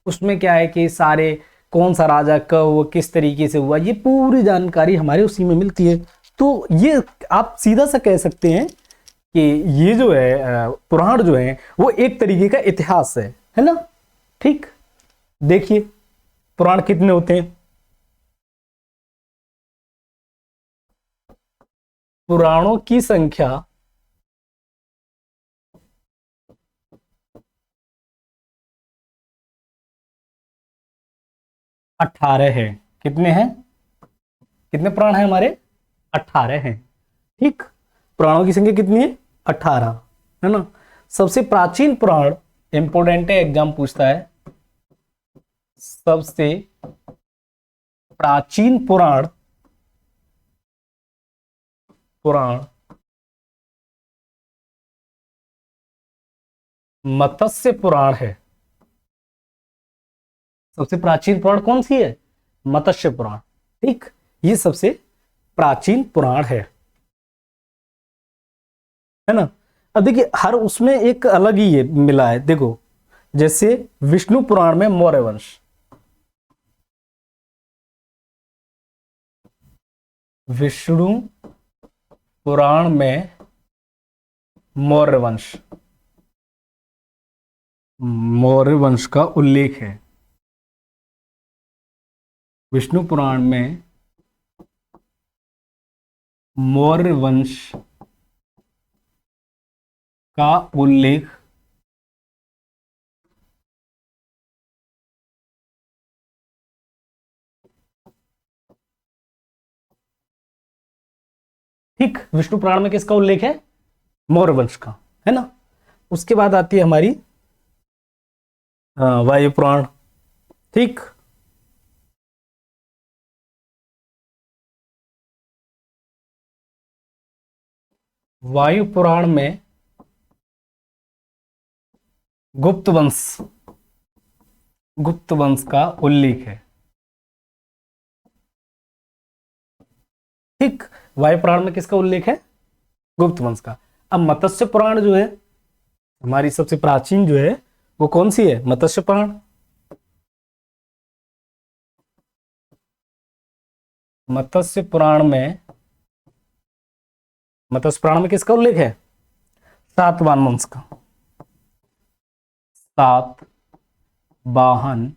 उसमें क्या है कि सारे कौन सा राजा कब वो किस तरीके से हुआ, ये पूरी जानकारी हमारे उसी में मिलती है। तो ये आप सीधा सा कह सकते हैं कि ये जो है पुराण जो है वो एक तरीके का इतिहास है ना। ठीक, देखिए पुराण कितने होते हैं, पुराणों की संख्या 18 है। कितने हैं, कितने पुराण हैं हमारे, 18 हैं। ठीक, पुराणों की संख्या कितनी है, 18, है ना। सबसे प्राचीन पुराण, इंपोर्टेंट है, एग्जाम पूछता है, सबसे प्राचीन पुराण मत्स्य पुराण है। सबसे प्राचीन पुराण कौन सी है, मत्स्य पुराण। ठीक, ये सबसे प्राचीन पुराण है ना। अब देखिए हर उसमें एक अलग ही ये मिला है, देखो जैसे विष्णु पुराण में मौर्य वंश, विष्णु पुराण में मौर्य वंश, मौर्य वंश का उल्लेख है। विष्णु पुराण में मौर्य वंश का उल्लेख ठीक, विष्णु पुराण में किसका उल्लेख है? मौर्य वंश का, है ना। उसके बाद आती है हमारी वायु पुराण। ठीक, वायु पुराण में गुप्त वंश का उल्लेख है। ठीक, वायु पुराण में किसका उल्लेख है? गुप्त वंश का। अब मत्स्य पुराण जो है हमारी सबसे प्राचीन जो है वो कौन सी है? मत्स्य पुराण। मत्स्य पुराण में किसका उल्लेख है? सातवाहन वंश का। सातवाहन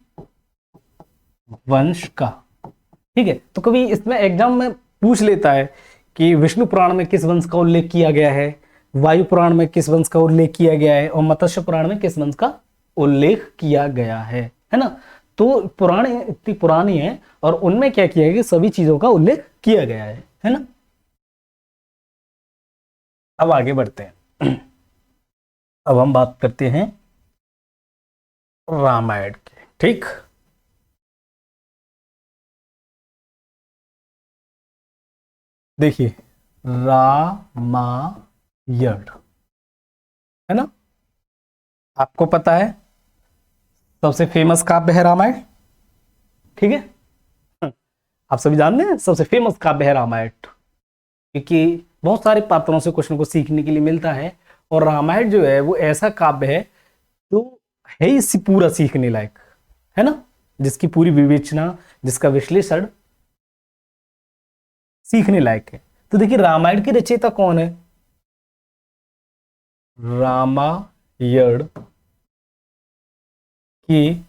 वंश का। ठीक है, तो कभी इसमें एग्जाम में पूछ लेता है कि विष्णु पुराण में किस वंश का उल्लेख किया गया है, वायु पुराण में किस वंश का उल्लेख किया गया है और मत्स्य पुराण में किस वंश का उल्लेख किया गया है ना। तो पुराण इतनी पुरानी है और उनमें क्या किया गया कि सभी चीजों का उल्लेख किया गया है ना। अब आगे बढ़ते हैं। अब हम बात करते हैं रामायण की। ठीक, देखिए रामायण, है ना। आपको पता है सबसे फेमस काव्य है रामायण, ठीक है। आप सभी जानते हैं सबसे फेमस काव्य है रामायण, क्योंकि बहुत सारे पात्रों से कुछ न कुछ सीखने के लिए मिलता है। और रामायण जो है वो ऐसा काव्य है जो है ही पूरा सीखने लायक, है ना, जिसकी पूरी विवेचना, जिसका विश्लेषण सीखने लायक है। तो देखिए रामायण की रचयिता कौन है? रामायण की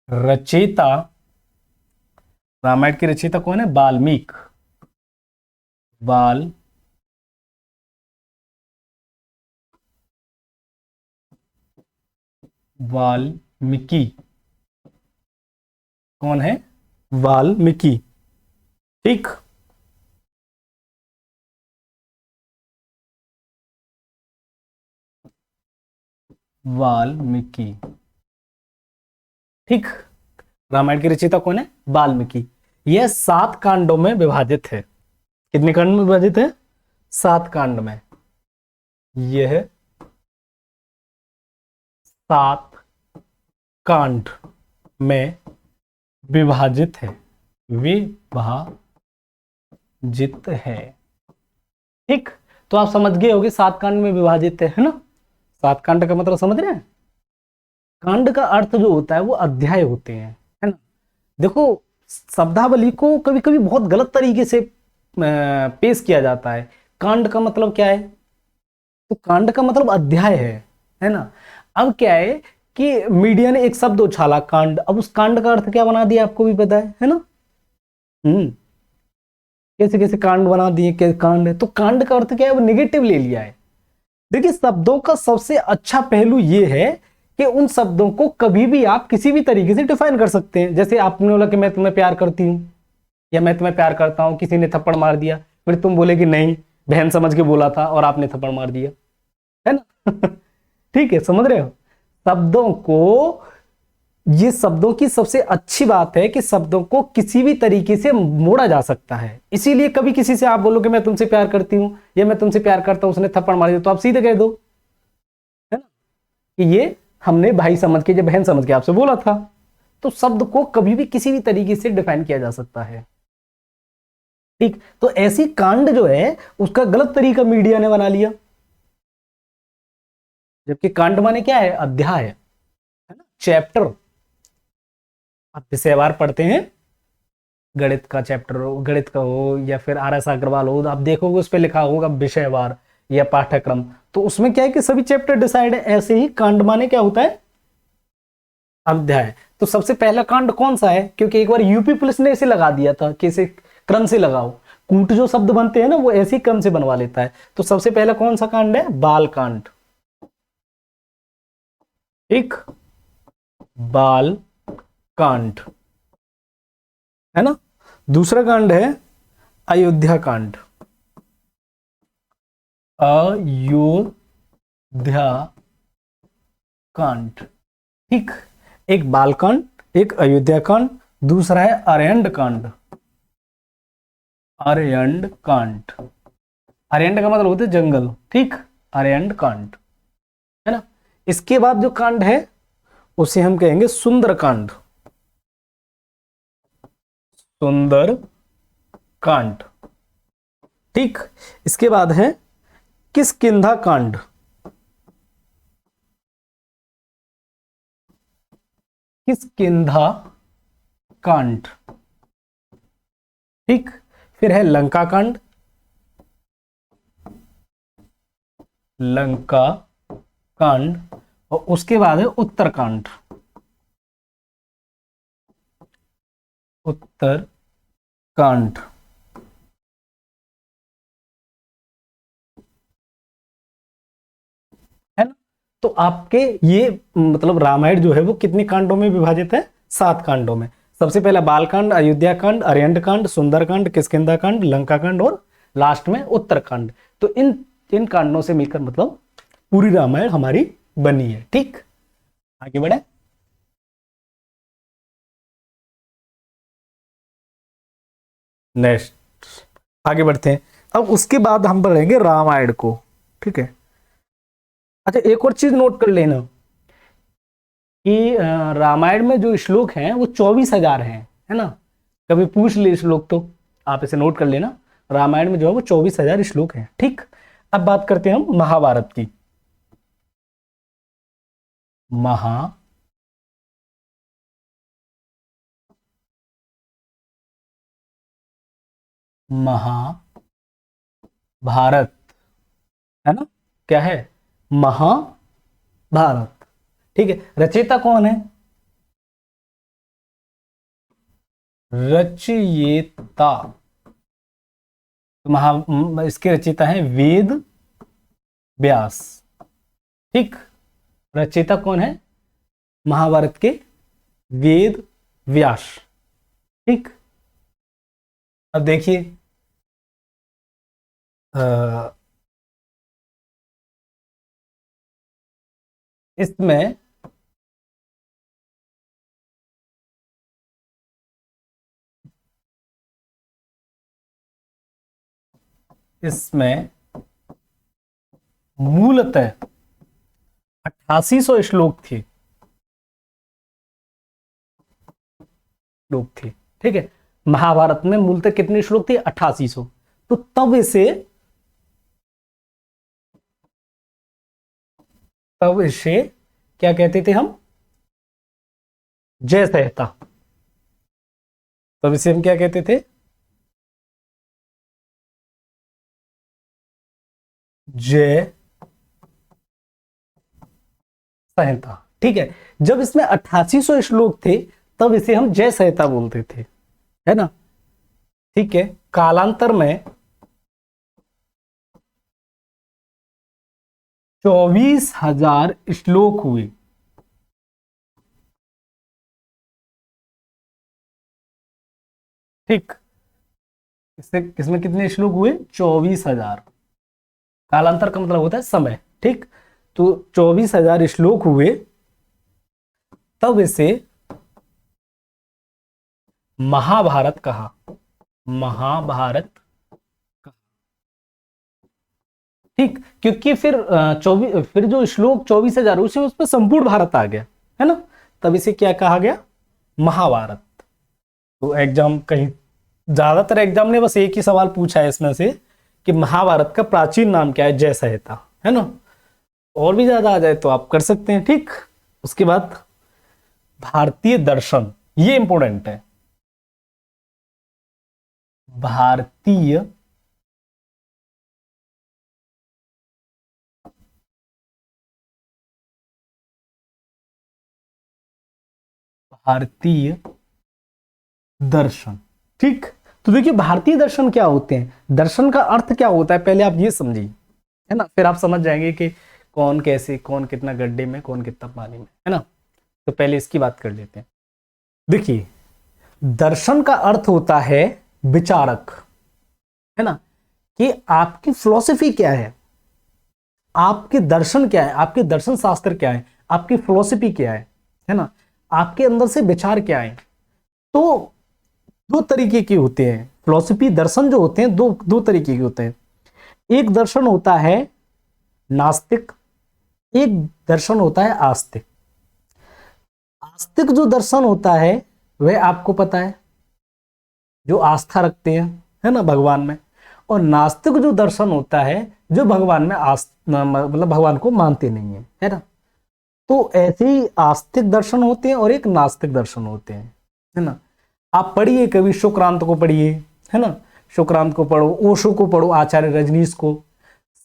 रचयिता, रामायण की रचयिता कौन है? वाल्मीकि। कौन है? वाल्मीकि। ठीक, वाल्मीकि। ठीक, रामायण की रचयिता कौन है? वाल्मीकि। यह 7 कांडों में विभाजित है। कितने कांड में विभाजित है? 7 कांड में। यह 7 कांड में विभाजित है, ठीक। तो आप समझ गए होंगे 7 कांड में विभाजित है ना। 7 कांड का मतलब समझ रहे हैं? कांड का अर्थ जो होता है वो अध्याय होते हैं, है ना। देखो शब्दावली को कभी कभी बहुत गलत तरीके से पेश किया जाता है। कांड का मतलब क्या है? तो कांड का मतलब अध्याय है ना। अब क्या है कि मीडिया ने एक शब्द उछाला कांड, अब उस कांड का अर्थ क्या बना दिया आपको भी पता है ना। कैसे कैसे कांड बना दिए, कैसे कांड है, तो कांड का अर्थ क्या है? वो निगेटिव ले लिया है। देखिए शब्दों का सबसे अच्छा पहलू ये है कि उन शब्दों को कभी भी आप किसी भी तरीके से डिफाइन कर सकते हैं। जैसे आपने बोला कि मैं तुम्हें प्यार करती हूं या मैं तुम्हें प्यार करता हूं, किसी ने थप्पड़ मार दिया, फिर तुम बोले कि नहीं बहन समझ के बोला था और आपने थप्पड़ मार दिया, है ना। ठीक है, समझ रहे हो शब्दों को। ये शब्दों की सबसे अच्छी बात है कि शब्दों को किसी भी तरीके से मोड़ा जा सकता है। इसीलिए कभी किसी से आप बोलो कि मैं तुमसे प्यार करती हूं या मैं तुमसे प्यार करता हूं, उसने थप्पड़ मार दिया, तो आप सीधे कह दो, है ना, कि ये हमने भाई समझ के या बहन समझ के आपसे बोला था। तो शब्द को कभी भी किसी भी तरीके से डिफाइन किया जा सकता है। ठीक, तो ऐसी कांड जो है उसका गलत तरीका मीडिया ने बना लिया। जबकि कांड माने क्या है? अध्याय, है ना, चैप्टर। आप विषयवार पढ़ते हैं गणित का चैप्टर हो, गणित का हो, या फिर RS अग्रवाल हो, आप देखोगे उस पर लिखा होगा विषयवार या पाठ्यक्रम। तो उसमें क्या है कि सभी चैप्टर डिसाइड है। ऐसे ही कांड माने क्या होता है, अध्याय। तो सबसे पहला कांड कौन सा है, क्योंकि एक बार यूपी पुलिस ने इसे लगा दिया था कि इसे क्रम से लगाओ, कूट जो शब्द बनते हैं ना वो ऐसे ही क्रम से बनवा लेता है। तो सबसे पहला कौन सा कांड है, बाल कांड। ठीक, बाल कांड है ना। दूसरा कांड है अयोध्या कांड। अयोध्या कांड, ठीक। एक बाल कांड, एक अयोध्या कांड, दूसरा है अरण्य कांड। अरण्य कांड, अरण्य का मतलब होता है जंगल, ठीक, अरण्य कांड है ना। इसके बाद जो कांड है उसे हम कहेंगे सुंदर कांड। सुंदर कांड, ठीक। इसके बाद है किष्किंधा कांड। किष्किंधा कांड, ठीक। फिर है लंका कांड। लंका कांड, और उसके बाद है उत्तरकांड। उत्तर कांड है ना। तो आपके ये मतलब रामायण जो है वो कितने कांडों में विभाजित है, 7 कांडों में। सबसे पहला बालकांड, अयोध्या कांड, अरण्य कांड, सुंदरकांड, किष्किंधा कांड, लंका कांड और लास्ट में उत्तरकांड। तो इन कांडों से मिलकर मतलब पूरी रामायण हमारी बनी है, ठीक। आगे बढ़े। नेक्स्ट, आगे बढ़ते हैं। अब उसके बाद हम पढ़ेंगे रामायण को, ठीक है। अच्छा, एक और चीज नोट कर लेना कि रामायण में जो श्लोक हैं वो 24,000 हैं, है ना। कभी पूछ ले श्लोक तो आप इसे नोट कर लेना। रामायण में जो है वो 24,000 श्लोक हैं, ठीक। अब बात करते हैं हम महाभारत की। महाभारत, महाभारत है ना, क्या है, महाभारत, ठीक है। रचयिता कौन है, रचयिता, इसके रचयिता है वेद व्यास, ठीक। रचयिता कौन है महाभारत के, वेद व्यास, ठीक। अब देखिए इसमें इसमें मूलतः 8800 श्लोक थे, ठीक है। महाभारत में मूलतः कितने श्लोक थे, 8800। तो तब इसे क्या कहते थे हम, जय संहिता। तब इसे हम क्या कहते थे, जय संहिता, ठीक है। जब इसमें 8800 श्लोक थे तब इसे हम जय संहिता बोलते थे, है ना, ठीक है। कालांतर में 24,000 श्लोक हुए, ठीक। इससे इसमें कितने श्लोक हुए, 24,000। कालांतर का मतलब होता है समय, ठीक। तो 24,000 श्लोक हुए, तब इसे महाभारत कहा, महाभारत, ठीक। क्योंकि फिर 24, फिर जो श्लोक 24,000 उस पर संपूर्ण भारत आ गया, है ना। तब इसे क्या कहा गया, महाभारत। तो एग्जाम कहीं, ज्यादातर एग्जाम ने बस एक ही सवाल पूछा है इसमें से कि महाभारत का प्राचीन नाम क्या है, जय संहिता, है ना। और भी ज्यादा आ जाए तो आप कर सकते हैं, ठीक। उसके बाद भारतीय दर्शन, ये इंपॉर्टेंट है। भारतीय भारतीय दर्शन। ठीक, तो देखिए भारतीय दर्शन क्या होते हैं, दर्शन का अर्थ क्या होता है, पहले आप ये समझिए, है ना, फिर आप समझ जाएंगे कि कौन कैसे, कौन कितना गड्ढे में, कौन कितना पानी में, है ना। तो पहले इसकी बात कर लेते हैं। देखिए दर्शन का अर्थ होता है विचारक, है ना, कि आपकी फिलॉसफी क्या है, आपके दर्शन क्या है, आपके दर्शन शास्त्र क्या है, आपकी फिलॉसफी क्या है ना, आपके अंदर से विचार क्या है। तो दो तरीके के होते हैं फिलॉसफी, दर्शन जो होते हैं दो दो तरीके के होते हैं। एक दर्शन होता है नास्तिक, एक दर्शन होता है आस्तिक। आस्तिक जो दर्शन होता है वह आपको पता है, जो आस्था रखते हैं, है ना, भगवान में। और नास्तिक जो दर्शन होता है जो भगवान में मतलब भगवान को मानते नहीं है ना। तो ऐसे ही आस्तिक दर्शन होते हैं और एक नास्तिक दर्शन होते हैं, है ना। आप पढ़िए कभी शुक्रांत को पढ़िए, है ना, शुक्रांत को पढ़ो, ओशो को पढ़ो, आचार्य रजनीश को,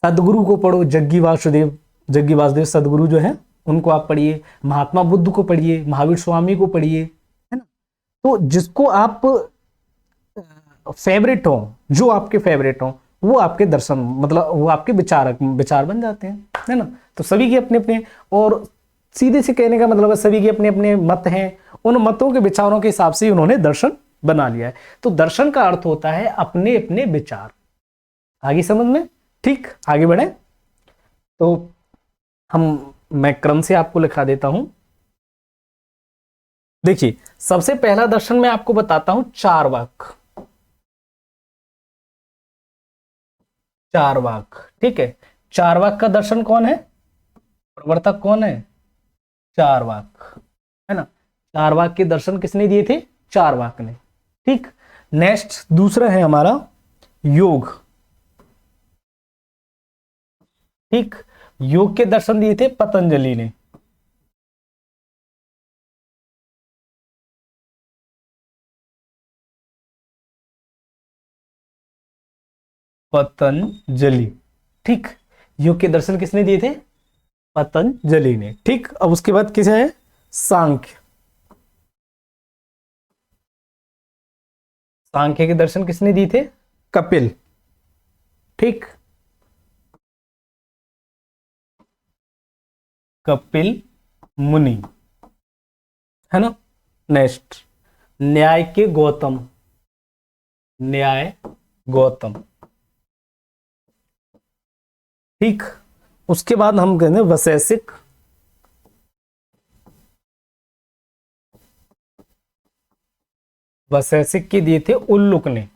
सदगुरु को पढ़ो, जग्गी वासुदेव सदगुरु जो है उनको आप पढ़िए, महात्मा बुद्ध को पढ़िए, महावीर स्वामी को पढ़िए, है ना। तो जिसको आप फेवरेट हो, जो आपके फेवरेट हो, वो आपके दर्शन, मतलब वो आपके विचार बन जाते हैं, है ना। तो सभी के अपने अपने, और सीधे से कहने का मतलब है सभी के अपने अपने मत हैं, उन मतों के विचारों के हिसाब से उन्होंने दर्शन बना लिया है। तो दर्शन का अर्थ होता है अपने अपने विचार। आगे समझ में, ठीक, आगे बढ़े। तो मैं क्रम से आपको लिखा देता हूं। देखिए सबसे पहला दर्शन मैं आपको बताता हूं चार्वाक। चार्वाक, ठीक है, चार्वाक का दर्शन कौन है, प्रवर्तक कौन है, चार्वाक, है ना। चार्वाक के दर्शन किसने दिए थे, चार्वाक ने। ठीक, नेक्स्ट दूसरा है हमारा योग। ठीक, योग के दर्शन दिए थे पतंजलि ने। पतंजलि, ठीक, योग के दर्शन किसने दिए थे, पतंजलि ने। ठीक, अब उसके बाद किसे है, सांख्य। सांख्य के दर्शन किसने दिए थे, कपिल। ठीक, कपिल मुनि, है ना। नेक्स्ट न्याय के गौतम, न्याय गौतम। ठीक, उसके बाद हम कहते हैं वैशेषिक। वैशेषिक के दिए थे उल्लुक ने,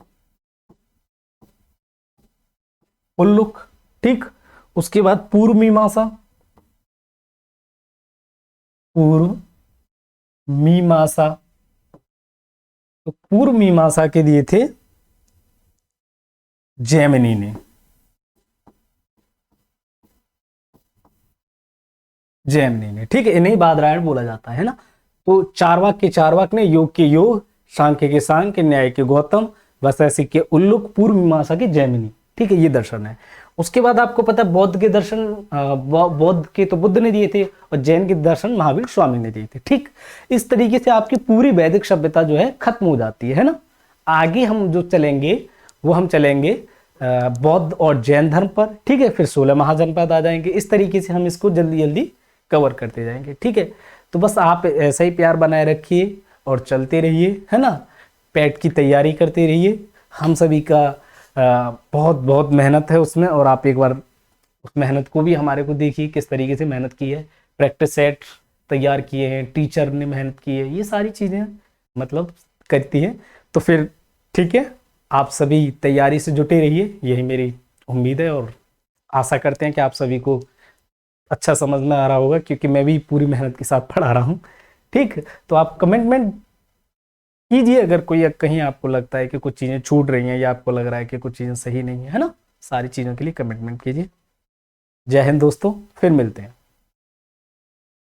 उल्लुक। ठीक, उसके बाद पूर्व मीमांसा, पूर्व मीमांसा। तो पूर्व मीमांसा के दिए थे जैमिनी ने, जैमिनी ने। ठीक है, इन्हें बादरायण बोला जाता है ना। तो चारवाक के चारवाक ने, योग के योग, सांख्य के सांख्य, न्याय के गौतम, वैशेषिक के उल्लुक, पूर्व मीमांसा के जैमिनी। ठीक है, ये दर्शन है। उसके बाद आपको पता है बौद्ध के दर्शन, बौद्ध के तो बुद्ध ने दिए थे, और जैन के दर्शन महावीर स्वामी ने दिए थे। ठीक, इस तरीके से आपकी पूरी वैदिक सभ्यता जो है खत्म हो जाती है ना। आगे हम जो चलेंगे वो हम चलेंगे बौद्ध और जैन धर्म पर। ठीक है, फिर 16 महाजनपद आ जाएंगे। इस तरीके से हम इसको जल्दी जल्दी कवर करते जाएंगे। ठीक है, तो बस आप ऐसा ही प्यार बनाए रखिए और चलते रहिए, है ना। पैट की तैयारी करते रहिए। हम सभी का बहुत बहुत मेहनत है उसमें, और आप एक बार उस मेहनत को भी हमारे को देखिए किस तरीके से मेहनत की है। प्रैक्टिस सेट तैयार किए हैं, टीचर ने मेहनत की है, ये सारी चीज़ें मतलब करती है। तो फिर ठीक है, आप सभी तैयारी से जुटे रहिए, यही मेरी उम्मीद है, और आशा करते हैं कि आप सभी को अच्छा समझ में आ रहा होगा, क्योंकि मैं भी पूरी मेहनत के साथ पढ़ा रहा हूँ। ठीक, तो आप कमेंटमेंट कीजिए अगर कोई कहीं आपको लगता है कि कुछ चीज़ें छूट रही हैं, या आपको लग रहा है कि कुछ चीज़ें सही नहीं है ना। सारी चीज़ों के लिए कमेंटमेंट कीजिए। जय हिंद दोस्तों, फिर मिलते हैं।